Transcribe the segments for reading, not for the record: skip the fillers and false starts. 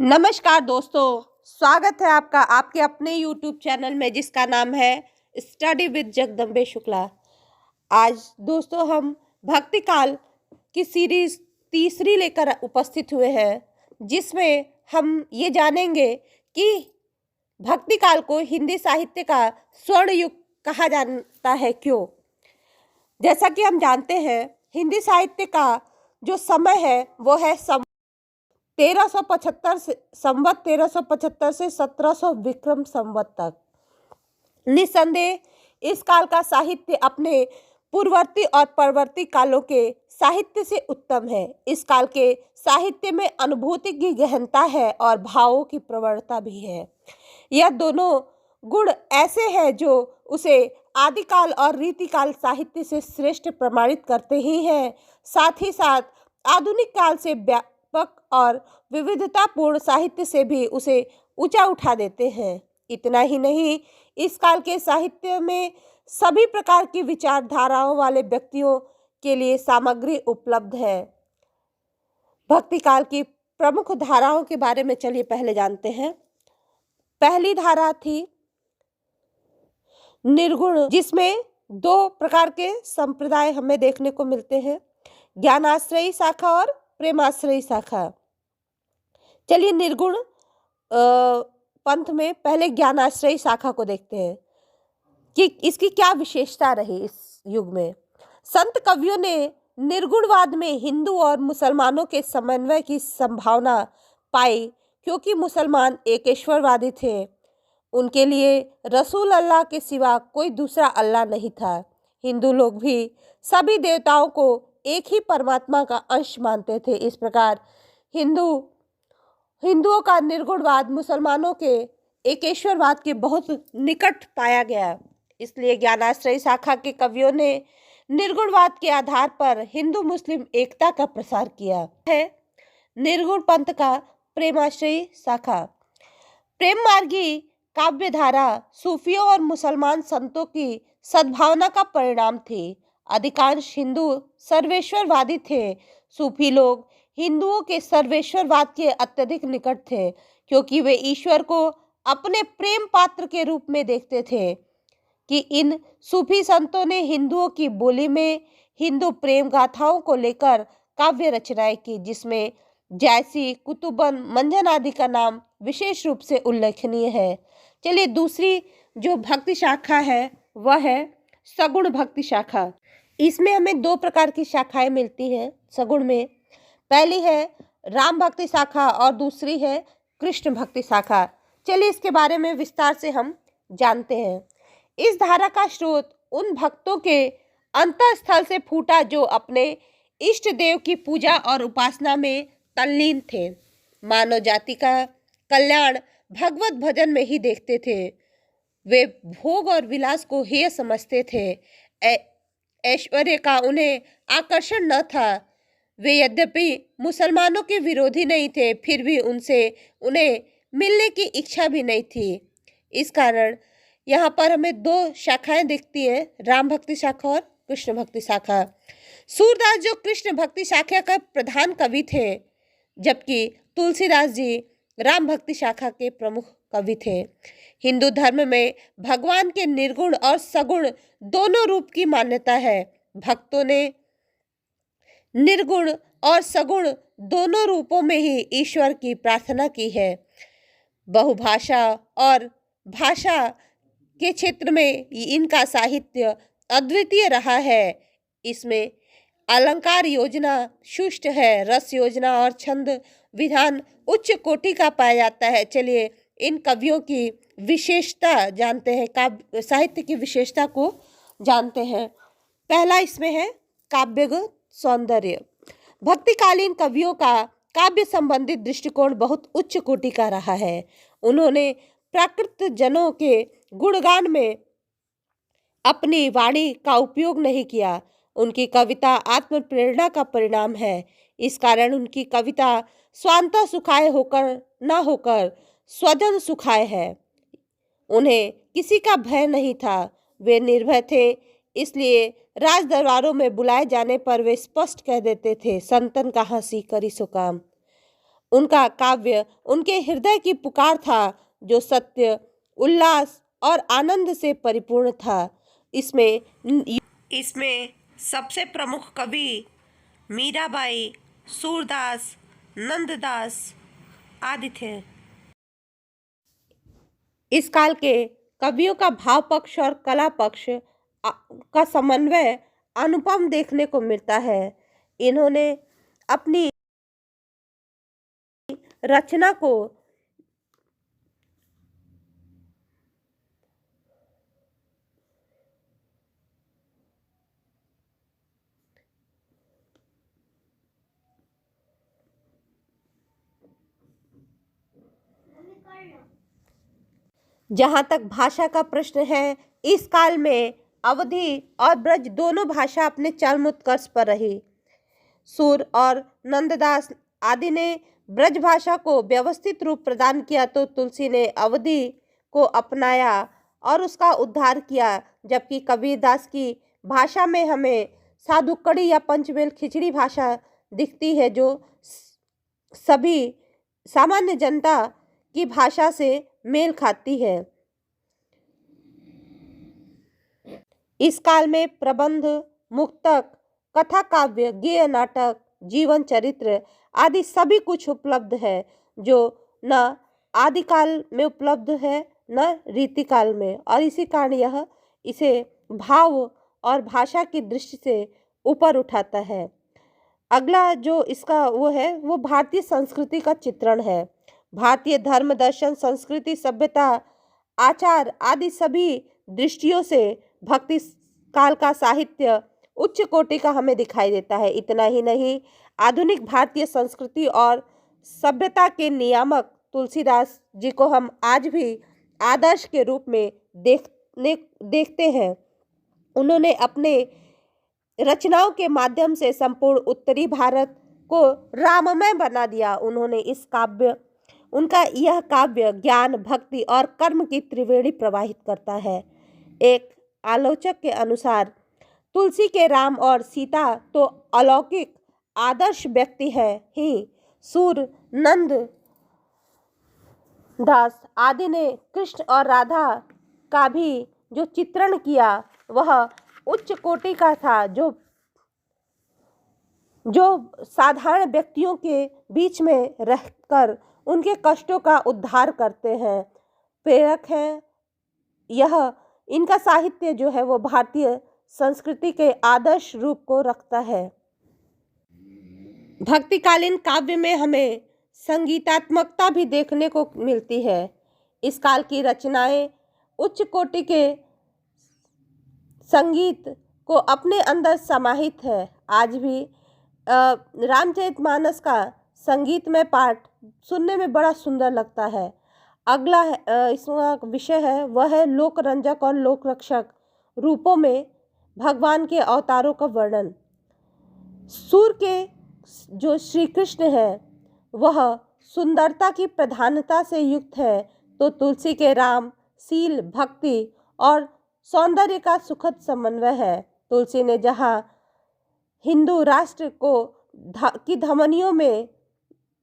नमस्कार दोस्तों, स्वागत है आपका आपके अपने YouTube चैनल में जिसका नाम है स्टडी विद जगदम्बे शुक्ला। आज दोस्तों हम भक्ति काल की सीरीज तीसरी लेकर उपस्थित हुए हैं, जिसमें हम ये जानेंगे कि भक्ति काल को हिंदी साहित्य का स्वर्ण युग कहा जाता है क्यों। जैसा कि हम जानते हैं, हिंदी साहित्य का जो समय है वो है 1375 से संवत 1375 से 1700 विक्रम संवत तक। निसंदेह इस काल का साहित्य अपने पूर्ववर्ती और परवर्ती कालों के साहित्य से उत्तम है। इस काल के साहित्य में अनुभूति की गहनता है और भावों की प्रवणता भी है। यह दोनों गुण ऐसे हैं जो उसे आदिकाल और रीतिकाल साहित्य से श्रेष्ठ प्रमाणित करते ही हैं, साथ ही साथ आधुनिक काल से व्यापक और विविधतापूर्ण साहित्य से भी उसे ऊंचा उठा देते हैं। इतना ही नहीं, इस काल के साहित्य में सभी प्रकार की विचारधाराओं वाले व्यक्तियों के लिए सामग्री उपलब्ध है। भक्ति काल की प्रमुख धाराओं के बारे में चलिए पहले जानते हैं। पहली धारा थी निर्गुण, जिसमें दो प्रकार के संप्रदाय हमें देखने को मिलते हैं, ज्ञानाश्रयी शाखा और प्रेमाश्रयी शाखा। चलिए निर्गुण पंथ में पहले ज्ञानाश्रयी शाखा को देखते हैं कि इसकी क्या विशेषता रही इस युग में। संत कवियों ने निर्गुणवाद में हिंदू और मुसलमानों के समन्वय की संभावना पाई, क्योंकि मुसलमान एकेश्वरवादी थे। उनके लिए रसूल अल्लाह के सिवा कोई दूसरा अल्लाह नहीं था। हिंदू लोग भी सभी देवताओं को एक ही परमात्मा का अंश मानते थे। इस प्रकार हिंदुओं का निर्गुणवाद मुसलमानों के एकेश्वरवाद के बहुत निकट पाया गया। इसलिए ज्ञानाश्रयी शाखा के कवियों ने निर्गुणवाद के आधार पर हिंदू मुस्लिम एकता का प्रसार किया है। निर्गुण पंथ का प्रेमाश्रयी शाखा। प्रेम मार्गी काव्यधारा सूफियों और मुसलमान संतों की सद्भावना का परिणाम थी। अधिकांश हिंदू सर्वेश्वरवादी थे। सूफी लोग हिंदुओं के सर्वेश्वरवाद के अत्यधिक निकट थे, क्योंकि वे ईश्वर को अपने प्रेम पात्र के रूप में देखते थे। कि इन सूफी संतों ने हिंदुओं की बोली में हिंदू प्रेम गाथाओं को लेकर काव्य रचनाएं की, जिसमें जैसी, कुतुबन, मंजन आदि का नाम विशेष रूप से उल्लेखनीय है। चलिए दूसरी जो भक्ति शाखा है वह है सगुण भक्ति शाखा। इसमें हमें दो प्रकार की शाखाएं मिलती हैं सगुण में। पहली है राम भक्ति शाखा और दूसरी है कृष्ण भक्ति शाखा। चलिए इसके बारे में विस्तार से हम जानते हैं। इस धारा का स्रोत उन भक्तों के अंतःस्थल से फूटा जो अपने इष्ट देव की पूजा और उपासना में तल्लीन थे। मानव जाति का कल्याण भगवत भजन में ही देखते थे। वे भोग और विलास को हेय समझते थे। ऐश्वर्य का उन्हें आकर्षण न था। वे यद्यपि मुसलमानों के विरोधी नहीं थे, फिर भी उन्हें मिलने की इच्छा भी नहीं थी। इस कारण यहाँ पर हमें दो शाखाएं दिखती हैं, राम भक्ति शाखा और कृष्ण भक्ति शाखा। सूरदास जो कृष्ण भक्ति शाखा का प्रधान कवि थे, जबकि तुलसीदास जी राम भक्ति शाखा के प्रमुख कवि थे। हिंदू धर्म में भगवान के निर्गुण और सगुण दोनों रूप की मान्यता है। भक्तों ने निर्गुण और सगुण दोनों रूपों में ही ईश्वर की प्रार्थना की है। बहुभाषा और भाषा के क्षेत्र में इनका साहित्य अद्वितीय रहा है। इसमें अलंकार योजना सुष्ट है, रस योजना और छंद विधान उच्च कोटि का पाया जाता है। चलिए इन कवियों की विशेषता जानते हैं, काव्य साहित्य की विशेषता को जानते हैं। पहला इसमें है काव्यगत सौंदर्य। भक्तिकालीन कवियों का काव्य संबंधित दृष्टिकोण बहुत उच्च कोटि का रहा है। उन्होंने प्राकृत जनों के गुणगान में अपनी वाणी का उपयोग नहीं किया। उनकी कविता आत्म प्रेरणा का परिणाम है। इस कारण उनकी कविता स्वांतः सुखाय होकर स्वजन सुखाय है। उन्हें किसी का भय नहीं था, वे निर्भय थे। इसलिए राज दरबारों में बुलाए जाने पर वे स्पष्ट कह देते थे, संतन कहाँ सी करी सो काम। उनका काव्य उनके हृदय की पुकार था, जो सत्य, उल्लास और आनंद से परिपूर्ण था। इसमें सबसे प्रमुख कवि मीराबाई, सूरदास, नंददास आदि थे। इस काल के कवियों का भाव पक्ष और कला पक्ष का समन्वय अनुपम देखने को मिलता है। इन्होंने अपनी रचना को जहाँ तक भाषा का प्रश्न है, इस काल में अवधी और ब्रज दोनों भाषा अपने चरम उत्कर्ष पर रही। सूर और नंददास आदि ने ब्रज भाषा को व्यवस्थित रूप प्रदान किया, तो तुलसी ने अवधी को अपनाया और उसका उद्धार किया। जबकि कबीरदास की भाषा में हमें साधुकड़ी या पंचमेल खिचड़ी भाषा दिखती है, जो सभी सामान्य जनता की भाषा से मेल खाती है। इस काल में प्रबंध, मुक्तक, कथा काव्य, गेय नाटक, जीवन चरित्र आदि सभी कुछ उपलब्ध है, जो न आदिकाल में उपलब्ध है न रीतिकाल में, और इसी कारण यह इसे भाव और भाषा की दृष्टि से ऊपर उठाता है। अगला जो इसका वो भारतीय संस्कृति का चित्रण है। भारतीय धर्म, दर्शन, संस्कृति, सभ्यता, आचार आदि सभी दृष्टियों से भक्ति काल का साहित्य उच्च कोटि का हमें दिखाई देता है। इतना ही नहीं, आधुनिक भारतीय संस्कृति और सभ्यता के नियामक तुलसीदास जी को हम आज भी आदर्श के रूप में देखते हैं। उन्होंने अपने रचनाओं के माध्यम से संपूर्ण उत्तरी भारत को राममय बना दिया। उनका यह काव्य ज्ञान, भक्ति और कर्म की त्रिवेणी प्रवाहित करता है। एक आलोचक के अनुसार तुलसी के राम और सीता तो अलौकिक आदर्श व्यक्ति है ही, सूर, नंद दास आदि ने कृष्ण और राधा का भी जो चित्रण किया वह उच्च कोटि का था, जो साधारण व्यक्तियों के बीच में रहकर उनके कष्टों का उद्धार करते हैं, प्रेरक हैं। यह इनका साहित्य जो है वो भारतीय संस्कृति के आदर्श रूप को रखता है। भक्तिकालीन काव्य में हमें संगीतात्मकता भी देखने को मिलती है। इस काल की रचनाएं उच्च कोटि के संगीत को अपने अंदर समाहित है। आज भी रामचरितमानस का संगीतमय पाठ सुनने में बड़ा सुंदर लगता है। अगला इसका विषय है वह है लोकरंजक और लोकरक्षक रूपों में भगवान के अवतारों का वर्णन। सूर के जो श्री कृष्ण है वह सुंदरता की प्रधानता से युक्त है, तो तुलसी के राम शील, भक्ति और सौंदर्य का सुखद समन्वय है। तुलसी ने जहाँ हिंदू राष्ट्र की धमनियों में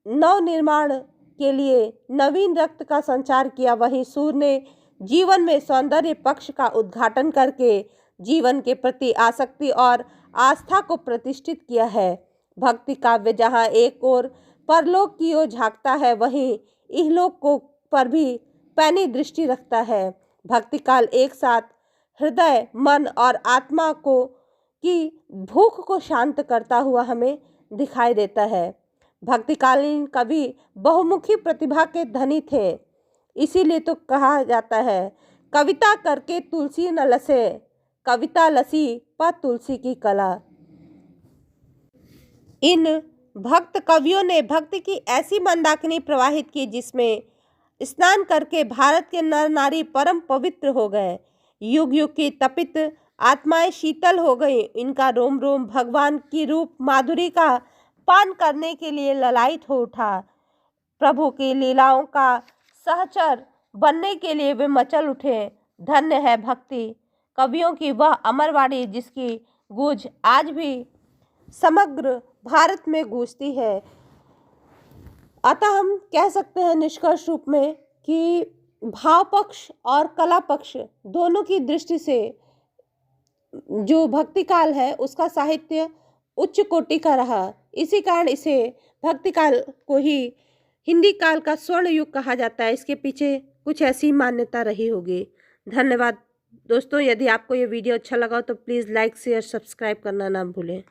नवनिर्माण के लिए नवीन रक्त का संचार किया, वहीं सूर ने जीवन में सौंदर्य पक्ष का उद्घाटन करके जीवन के प्रति आसक्ति और आस्था को प्रतिष्ठित किया है। भक्ति काव्य जहाँ एक ओर परलोक की ओर झांकता है, वहीं इहलोक को पर भी पैनी दृष्टि रखता है। भक्ति काल एक साथ हृदय, मन और आत्मा की भूख को शांत करता हुआ हमें दिखाई देता है। भक्तिकालीन कवि बहुमुखी प्रतिभा के धनी थे, इसीलिए तो कहा जाता है कविता करके तुलसी न लसे, कविता लसी पर तुलसी की कला। इन भक्त कवियों ने भक्ति की ऐसी मंदाकिनी प्रवाहित की जिसमें स्नान करके भारत के नर नारी परम पवित्र हो गए। युग युग की तपित आत्माएं शीतल हो गई। इनका रोम रोम भगवान की रूप माधुरी का पान करने के लिए ललायित हो उठा। प्रभु की लीलाओं का सहचर बनने के लिए वे मचल उठे। धन्य है भक्ति कवियों की वह अमरवाणी जिसकी गूंज आज भी समग्र भारत में गूंजती है। अतः हम कह सकते हैं निष्कर्ष रूप में कि भाव पक्ष और कला पक्ष दोनों की दृष्टि से जो भक्ति काल है उसका साहित्य उच्च कोटि का रहा। इसी कारण इसे भक्ति काल को ही हिंदी काल का स्वर्ण युग कहा जाता है। इसके पीछे कुछ ऐसी मान्यता रही होगी। धन्यवाद दोस्तों। यदि आपको ये वीडियो अच्छा लगा तो प्लीज़ लाइक शेयर सब्सक्राइब करना ना भूलें।